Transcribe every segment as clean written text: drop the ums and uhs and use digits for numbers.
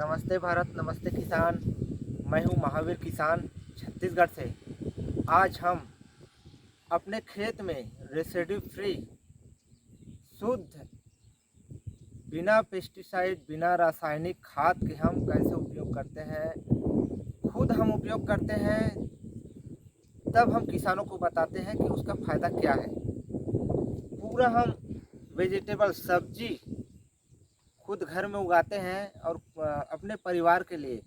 नमस्ते भारत, नमस्ते किसान। मैं हूं महावीर किसान छत्तीसगढ़ से। आज हम अपने खेत में रेसिड्यू फ्री, शुद्ध, बिना पेस्टिसाइड, बिना रासायनिक खाद के हम कैसे उपयोग करते हैं, खुद हम उपयोग करते हैं, तब हम किसानों को बताते हैं कि उसका फ़ायदा क्या है। पूरा हम वेजिटेबल, सब्जी खुद घर में उगाते हैं और अपने परिवार के लिए,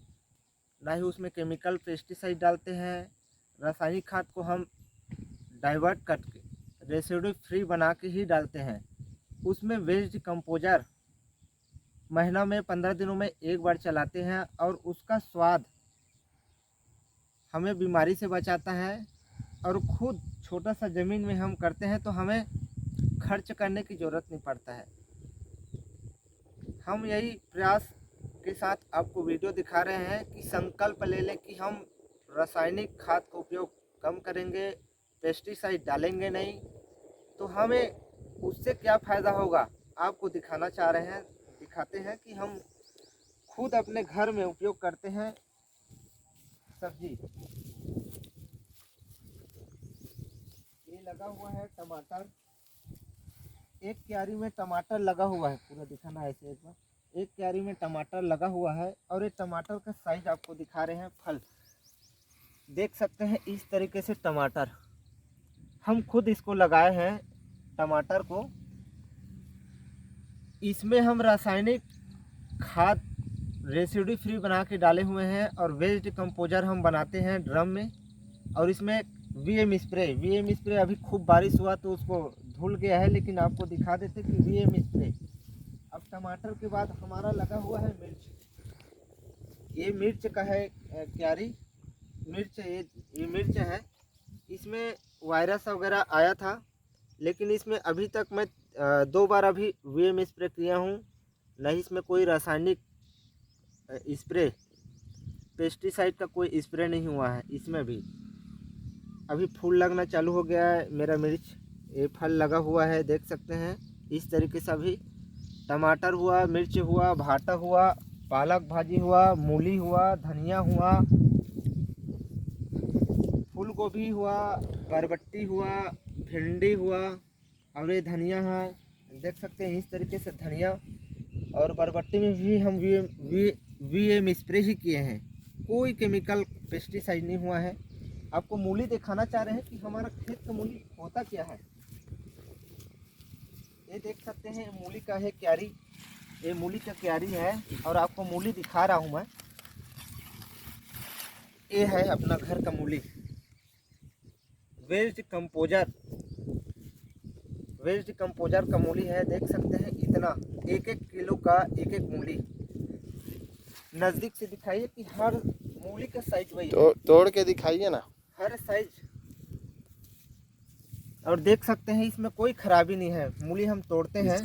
ना ही उसमें केमिकल पेस्टिसाइड डालते हैं। रासायनिक खाद को हम डाइवर्ट करके रेसिड्यू फ्री बना के ही डालते हैं। उसमें वेस्ट कंपोजर महीना में 15 दिनों में एक बार चलाते हैं और उसका स्वाद हमें बीमारी से बचाता है। और खुद छोटा सा ज़मीन में हम करते हैं तो हमें खर्च करने की ज़रूरत नहीं पड़ता है। हम यही प्रयास के साथ आपको वीडियो दिखा रहे हैं कि संकल्प ले लें कि हम रासायनिक खाद का उपयोग कम करेंगे, पेस्टिसाइड डालेंगे नहीं। तो हमें उससे क्या फ़ायदा होगा आपको दिखाना चाह रहे हैं, दिखाते हैं कि हम खुद अपने घर में उपयोग करते हैं। सब्जी ये लगा हुआ है टमाटर, एक क्यारी में टमाटर लगा हुआ है। पूरा दिखाना है ऐसे एक बार। एक क्यारी में टमाटर लगा हुआ है और ये टमाटर का साइज आपको दिखा रहे हैं। फल देख सकते हैं इस तरीके से टमाटर हम खुद इसको लगाए हैं। टमाटर को इसमें हम रासायनिक खाद रेसिड्यू फ्री बना के डाले हुए हैं और वेस्ट कंपोजर हम बनाते हैं ड्रम में। और इसमें वीएम स्प्रे अभी खूब बारिश हुआ तो उसको धुल गया है, लेकिन आपको दिखा देते कि वीएम स्प्रे। अब टमाटर के बाद हमारा लगा हुआ है मिर्च। ये मिर्च का है क्यारी मिर्च, ये मिर्च है। इसमें वायरस वगैरह आया था, लेकिन इसमें अभी तक मैं 2 बार अभी वीएम स्प्रे किया हूँ। नहीं इसमें कोई रासायनिक स्प्रे, पेस्टिसाइड का कोई स्प्रे नहीं हुआ है। इसमें भी अभी फूल लगना चालू हो गया है मेरा मिर्च। ये फल लगा हुआ है, देख सकते हैं इस तरीके से। अभी टमाटर हुआ, मिर्च हुआ, भाटा हुआ, पालक भाजी हुआ, मूली हुआ, धनिया हुआ, फूल गोभी हुआ, बरबट्टी हुआ, भिंडी हुआ और ये धनिया है। देख सकते हैं इस तरीके से धनिया और बरबट्टी में भी हम वीएम स्प्रे ही किए हैं। कोई केमिकल पेस्टिसाइड नहीं हुआ है। आपको मूली दिखाना चाह रहे हैं कि हमारा खेत का मूली होता क्या है। ये देख सकते हैं मूली का है क्यारी, ये मूली का क्यारी है और आपको मूली दिखा रहा हूँ मैं। ये है अपना घर का मूली। वेस्ट कंपोजर का मूली है, देख सकते हैं इतना 1-1 किलो का एक मूली। नज़दीक से दिखाइए कि हर मूली का साइज वही है। तोड़ के दिखाइए ना, हर साइज। और देख सकते हैं इसमें कोई खराबी नहीं है। मूली हम तोड़ते हैं,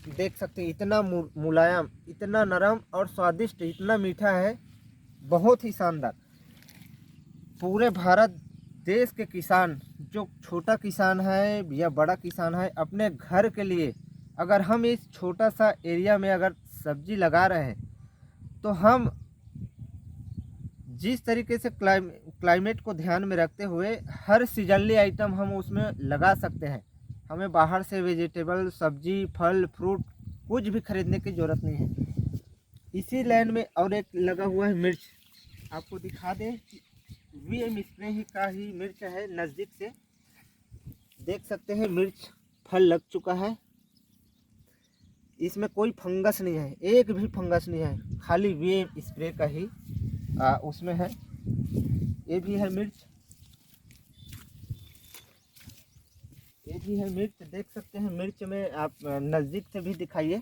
देख सकते हैं इतना मुलायम, इतना नरम और स्वादिष्ट, इतना मीठा है, बहुत ही शानदार। पूरे भारत देश के किसान, जो छोटा किसान है या बड़ा किसान है, अपने घर के लिए अगर हम इस छोटा सा एरिया में अगर सब्जी लगा रहे हैं तो हम जिस तरीके से क्लाइमेट को ध्यान में रखते हुए हर सीजनली आइटम हम उसमें लगा सकते हैं। हमें बाहर से वेजिटेबल, सब्जी, फल, फ्रूट कुछ भी खरीदने की ज़रूरत नहीं है। इसी लाइन में और एक लगा हुआ है मिर्च, आपको दिखा दें कि वीएम स्प्रे ही का ही मिर्च है। नज़दीक से देख सकते हैं मिर्च फल लग चुका है। इसमें कोई फंगस नहीं है, एक भी फंगस नहीं है, खाली वीएम स्प्रे का ही उसमें है। ये भी है मिर्च, ये भी है मिर्च, देख सकते हैं। मिर्च में आप नज़दीक से भी दिखाइए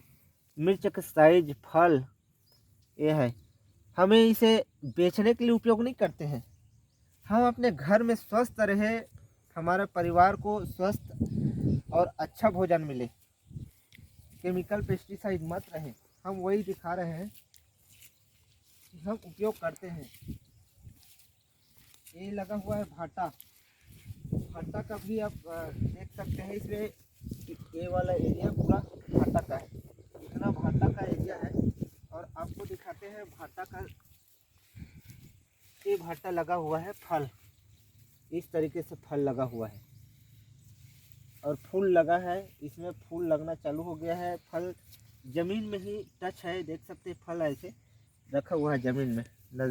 मिर्च का साइज, फल ये है। हमें इसे बेचने के लिए उपयोग नहीं करते हैं, हम अपने घर में स्वस्थ रहे, हमारे परिवार को स्वस्थ और अच्छा भोजन मिले, केमिकल पेस्टिसाइड मत रहे, हम वही दिखा रहे हैं कि हम उपयोग करते हैं। ये लगा हुआ है भाटा का भी आप देख सकते हैं। इसमें ये वाला एरिया पूरा भाटा का है, इतना भाटा का एरिया है। और आपको भाटा लगा हुआ है फल, इस तरीके से फल लगा हुआ है और फूल लगा है। इसमें फूल लगना चालू हो गया है। फल ज़मीन में ही टच है, देख सकते हैं फल ऐसे रखा हुआ है ज़मीन में।